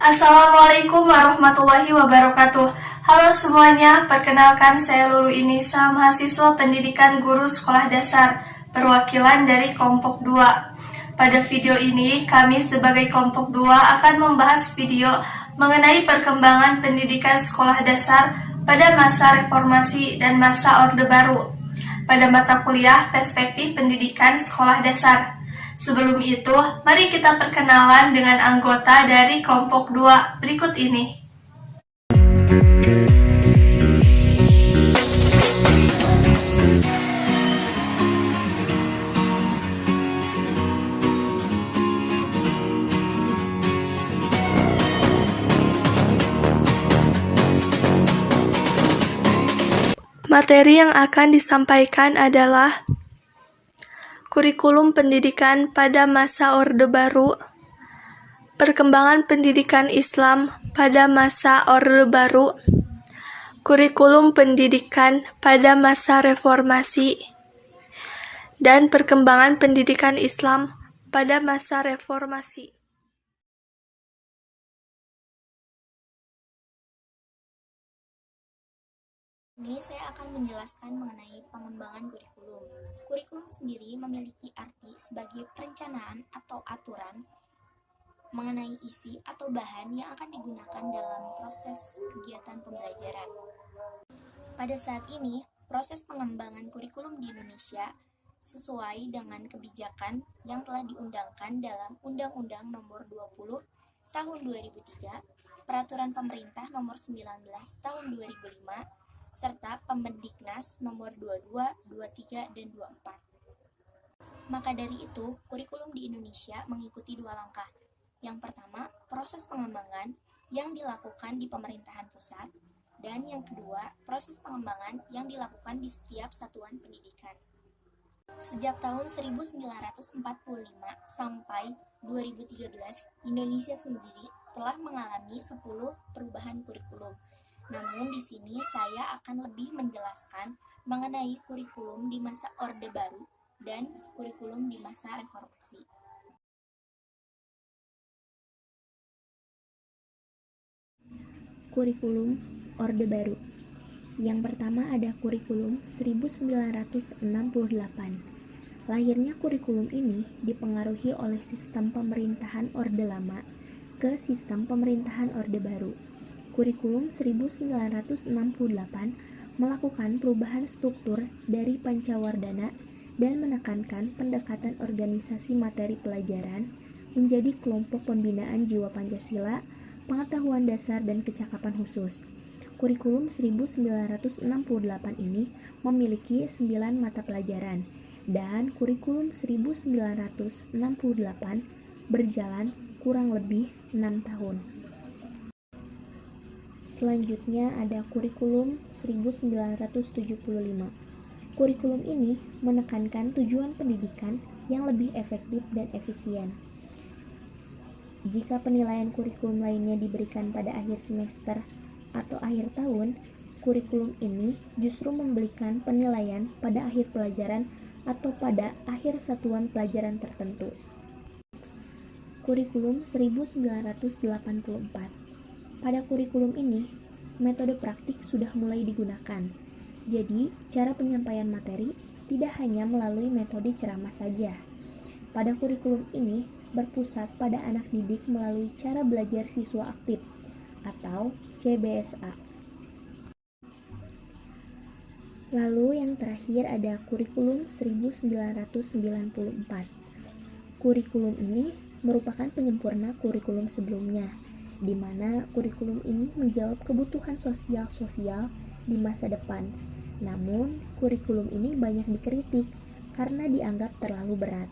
Assalamualaikum warahmatullahi wabarakatuh. Halo semuanya, perkenalkan saya Lulu Inisa, mahasiswa pendidikan guru sekolah dasar, perwakilan dari kelompok 2. Pada video ini, kami sebagai kelompok 2 akan membahas video mengenai perkembangan pendidikan sekolah dasar pada masa reformasi dan masa Orde Baru, pada mata kuliah perspektif pendidikan sekolah dasar. Sebelum itu, mari kita perkenalan dengan anggota dari kelompok 2 berikut ini. Materi yang akan disampaikan adalah kurikulum pendidikan pada masa Orde Baru, perkembangan pendidikan Islam pada masa Orde Baru, kurikulum pendidikan pada masa reformasi, dan perkembangan pendidikan Islam pada masa reformasi. Ini saya akan menjelaskan mengenai pengembangan kurikulum. Kurikulum sendiri memiliki arti sebagai perencanaan atau aturan mengenai isi atau bahan yang akan digunakan dalam proses kegiatan pembelajaran. Pada saat ini, proses pengembangan kurikulum di Indonesia sesuai dengan kebijakan yang telah diundangkan dalam Undang-Undang Nomor 20 Tahun 2003, Peraturan Pemerintah Nomor 19 Tahun 2005, serta Pemendiknas Nomor 22, 23, dan 24. Maka dari itu, kurikulum di Indonesia mengikuti dua langkah. Yang pertama, proses pengembangan yang dilakukan di pemerintahan pusat, dan yang kedua, proses pengembangan yang dilakukan di setiap satuan pendidikan. Sejak tahun 1945 sampai 2013, Indonesia sendiri telah mengalami 10 perubahan kurikulum. Namun di sini saya akan lebih menjelaskan mengenai kurikulum di masa Orde Baru dan kurikulum di masa reformasi. Kurikulum Orde Baru. Yang pertama ada kurikulum 1968. Lahirnya kurikulum ini dipengaruhi oleh sistem pemerintahan Orde Lama ke sistem pemerintahan Orde Baru. Kurikulum 1968 melakukan perubahan struktur dari Pancawardhana dan menekankan pendekatan organisasi materi pelajaran menjadi kelompok pembinaan jiwa Pancasila, pengetahuan dasar dan kecakapan khusus. Kurikulum 1968 ini memiliki 9 mata pelajaran dan kurikulum 1968 berjalan kurang lebih 6 tahun. Selanjutnya ada kurikulum 1975. Kurikulum ini menekankan tujuan pendidikan yang lebih efektif dan efisien. Jika penilaian kurikulum lainnya diberikan pada akhir semester atau akhir tahun, kurikulum ini justru memberikan penilaian pada akhir pelajaran atau pada akhir satuan pelajaran tertentu. Kurikulum 1984. Pada kurikulum ini, metode praktik sudah mulai digunakan. Jadi, cara penyampaian materi tidak hanya melalui metode ceramah saja. Pada kurikulum ini berpusat pada anak didik melalui cara belajar siswa aktif atau CBSA. Lalu yang terakhir ada kurikulum 1994. Kurikulum ini merupakan penyempurna kurikulum sebelumnya, di mana kurikulum ini menjawab kebutuhan sosial di masa depan. Namun, kurikulum ini banyak dikritik karena dianggap terlalu berat.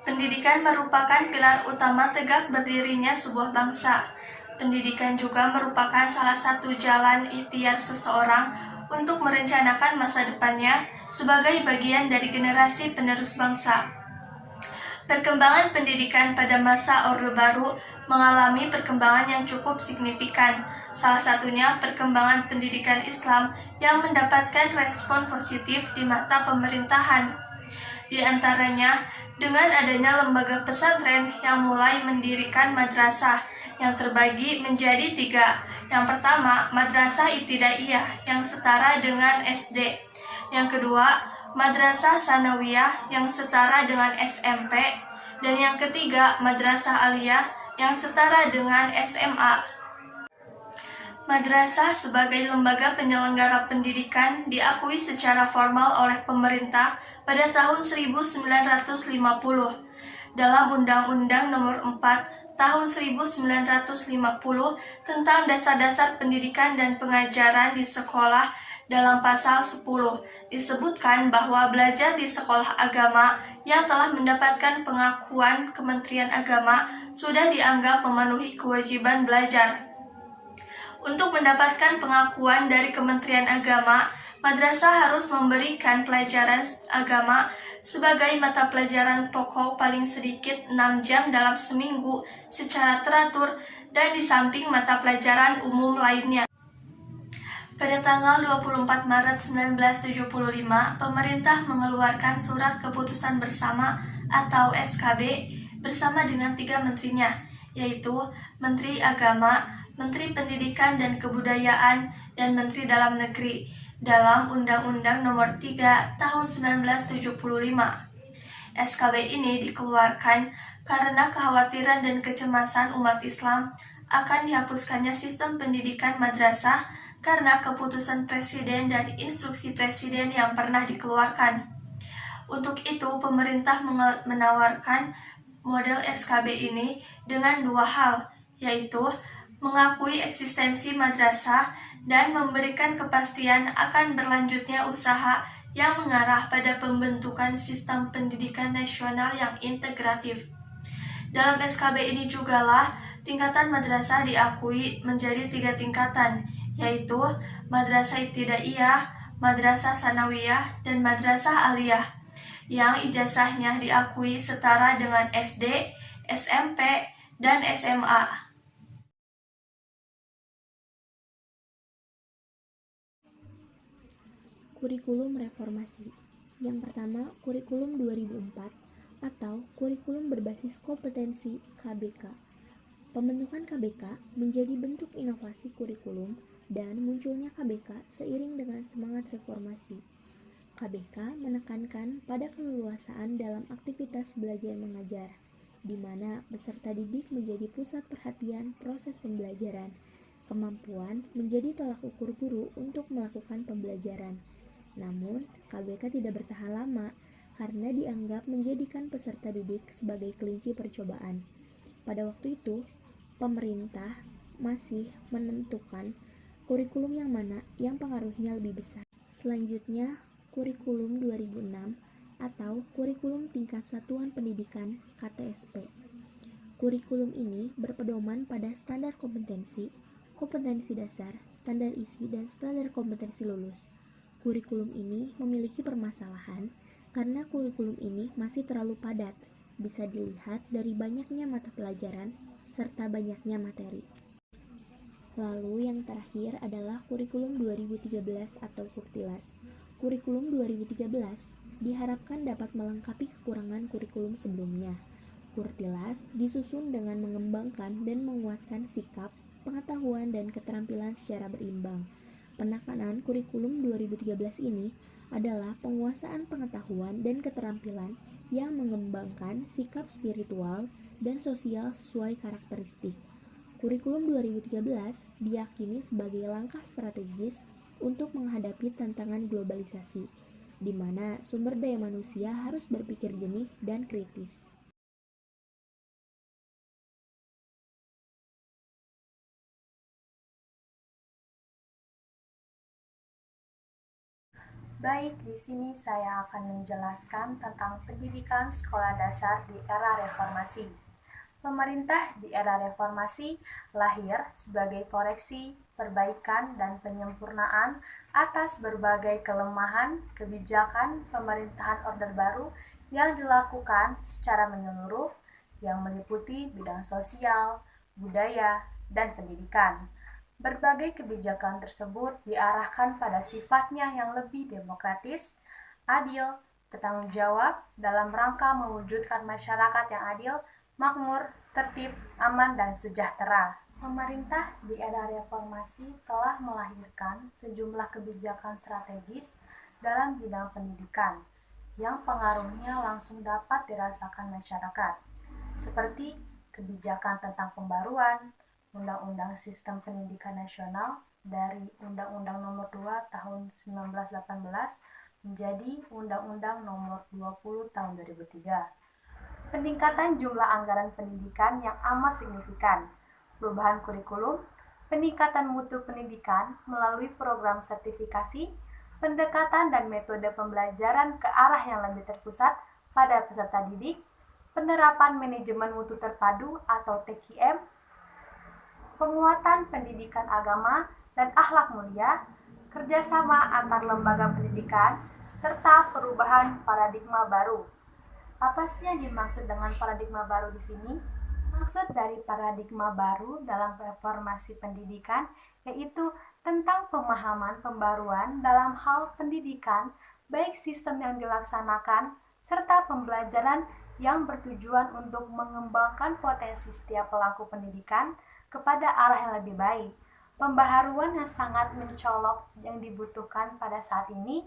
Pendidikan merupakan pilar utama tegak berdirinya sebuah bangsa. Pendidikan juga merupakan salah satu jalan ikhtiar seseorang untuk merencanakan masa depannya sebagai bagian dari generasi penerus bangsa. Perkembangan pendidikan pada masa Orde Baru mengalami perkembangan yang cukup signifikan. Salah satunya perkembangan pendidikan Islam yang mendapatkan respon positif di mata pemerintahan. Di antaranya, dengan adanya lembaga pesantren yang mulai mendirikan madrasah yang terbagi menjadi 3. Yang pertama, Madrasah Ibtidaiyah yang setara dengan SD. Yang kedua, Madrasah Sanawiyah yang setara dengan SMP, dan yang ketiga, Madrasah Aliyah yang setara dengan SMA. Madrasah sebagai lembaga penyelenggara pendidikan diakui secara formal oleh pemerintah pada tahun 1950 dalam Undang-Undang Nomor 4 Tahun 1950 tentang Dasar-Dasar Pendidikan dan Pengajaran di Sekolah. Dalam pasal 10 disebutkan bahwa belajar di sekolah agama yang telah mendapatkan pengakuan Kementerian Agama sudah dianggap memenuhi kewajiban belajar. Untuk mendapatkan pengakuan dari Kementerian Agama, madrasah harus memberikan pelajaran agama sebagai mata pelajaran pokok paling sedikit 6 jam dalam seminggu secara teratur dan di samping mata pelajaran umum lainnya. Pada tanggal 24 Maret 1975, pemerintah mengeluarkan Surat Keputusan Bersama atau SKB bersama dengan 3 menterinya, yaitu Menteri Agama, Menteri Pendidikan dan Kebudayaan, dan Menteri Dalam Negeri dalam Undang-Undang Nomor 3 Tahun 1975. SKB ini dikeluarkan karena kekhawatiran dan kecemasan umat Islam akan dihapuskannya sistem pendidikan madrasah karena keputusan Presiden dan instruksi Presiden yang pernah dikeluarkan. Untuk itu, pemerintah menawarkan model SKB ini dengan 2 hal, yaitu mengakui eksistensi madrasah dan memberikan kepastian akan berlanjutnya usaha yang mengarah pada pembentukan sistem pendidikan nasional yang integratif. Dalam SKB ini jugalah tingkatan madrasah diakui menjadi 3 tingkatan, yaitu Madrasah Ibtidaiyah, Madrasah Sanawiyah, dan Madrasah Aliyah, yang ijazahnya diakui setara dengan SD, SMP, dan SMA. Kurikulum reformasi. Yang pertama, kurikulum 2004 atau kurikulum berbasis kompetensi KBK. Pembentukan KBK menjadi bentuk inovasi kurikulum dan munculnya KBK seiring dengan semangat reformasi. KBK menekankan pada keleluasaan dalam aktivitas belajar mengajar, di mana peserta didik menjadi pusat perhatian proses pembelajaran. Kemampuan menjadi tolak ukur guru untuk melakukan pembelajaran. Namun, KBK tidak bertahan lama karena dianggap menjadikan peserta didik sebagai kelinci percobaan. Pada waktu itu, pemerintah masih menentukan kurikulum yang mana yang pengaruhnya lebih besar. Selanjutnya, kurikulum 2006 atau kurikulum tingkat satuan pendidikan KTSP. Kurikulum ini berpedoman pada standar kompetensi, kompetensi dasar, standar isi, dan standar kompetensi lulus. Kurikulum ini memiliki permasalahan karena kurikulum ini masih terlalu padat, bisa dilihat dari banyaknya mata pelajaran serta banyaknya materi. Lalu yang terakhir adalah kurikulum 2013 atau Kurtilas. Kurikulum 2013 diharapkan dapat melengkapi kekurangan kurikulum sebelumnya. Kurtilas disusun dengan mengembangkan dan menguatkan sikap, pengetahuan, dan keterampilan secara berimbang. Penekanan kurikulum 2013 ini adalah penguasaan pengetahuan dan keterampilan yang mengembangkan sikap spiritual dan sosial sesuai karakteristik. Kurikulum 2013 diyakini sebagai langkah strategis untuk menghadapi tantangan globalisasi, di mana sumber daya manusia harus berpikir jernih dan kritis. Baik, di sini saya akan menjelaskan tentang pendidikan sekolah dasar di era reformasi. Pemerintah di era reformasi lahir sebagai koreksi, perbaikan, dan penyempurnaan atas berbagai kelemahan kebijakan pemerintahan Orde Baru yang dilakukan secara menyeluruh yang meliputi bidang sosial, budaya, dan pendidikan. Berbagai kebijakan tersebut diarahkan pada sifatnya yang lebih demokratis, adil, bertanggung jawab dalam rangka mewujudkan masyarakat yang adil, makmur, tertib, aman, dan sejahtera. Pemerintah di era reformasi telah melahirkan sejumlah kebijakan strategis dalam bidang pendidikan yang pengaruhnya langsung dapat dirasakan masyarakat, seperti kebijakan tentang pembaruan Undang-Undang Sistem Pendidikan Nasional dari Undang-Undang Nomor 2 Tahun 1918 menjadi Undang-Undang Nomor 20 Tahun 2003. Peningkatan jumlah anggaran pendidikan yang amat signifikan, perubahan kurikulum, peningkatan mutu pendidikan melalui program sertifikasi, pendekatan dan metode pembelajaran ke arah yang lebih terpusat pada peserta didik, penerapan manajemen mutu terpadu atau TKM, penguatan pendidikan agama dan akhlak mulia, kerjasama antar lembaga pendidikan, serta perubahan paradigma baru. Apa sih yang dimaksud dengan paradigma baru di sini? Maksud dari paradigma baru dalam reformasi pendidikan yaitu tentang pemahaman pembaruan dalam hal pendidikan, baik sistem yang dilaksanakan, serta pembelajaran yang bertujuan untuk mengembangkan potensi setiap pelaku pendidikan kepada arah yang lebih baik. Pembaharuan yang sangat mencolok yang dibutuhkan pada saat ini,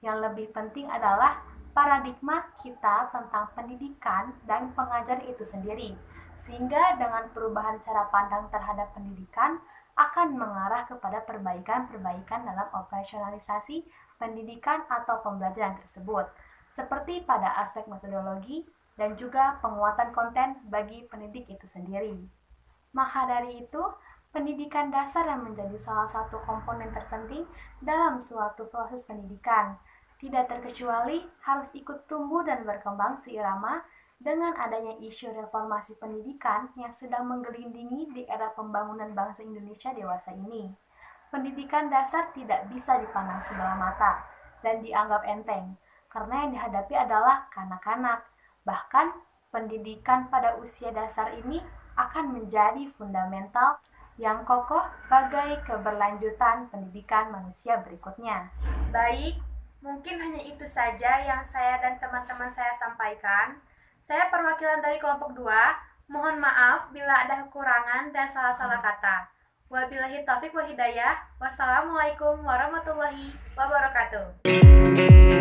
yang lebih penting adalah paradigma kita tentang pendidikan dan pengajaran itu sendiri, sehingga dengan perubahan cara pandang terhadap pendidikan akan mengarah kepada perbaikan-perbaikan dalam operasionalisasi pendidikan atau pembelajaran tersebut, seperti pada aspek metodologi dan juga penguatan konten bagi pendidik itu sendiri. Maka dari itu, pendidikan dasar yang menjadi salah satu komponen terpenting dalam suatu proses pendidikan, tidak terkecuali harus ikut tumbuh dan berkembang seirama dengan adanya isu reformasi pendidikan yang sedang menggelindingi di era pembangunan bangsa Indonesia dewasa ini. Pendidikan dasar tidak bisa dipandang sebelah mata dan dianggap enteng, karena yang dihadapi adalah kanak-kanak. Bahkan, pendidikan pada usia dasar ini akan menjadi fundamental yang kokoh bagai keberlanjutan pendidikan manusia berikutnya. Baik, mungkin hanya itu saja yang saya dan teman-teman saya sampaikan. Saya perwakilan dari kelompok 2. Mohon maaf bila ada kekurangan dan salah-salah kata. Wabillahi taufiq wal hidayah. Wassalamualaikum warahmatullahi wabarakatuh.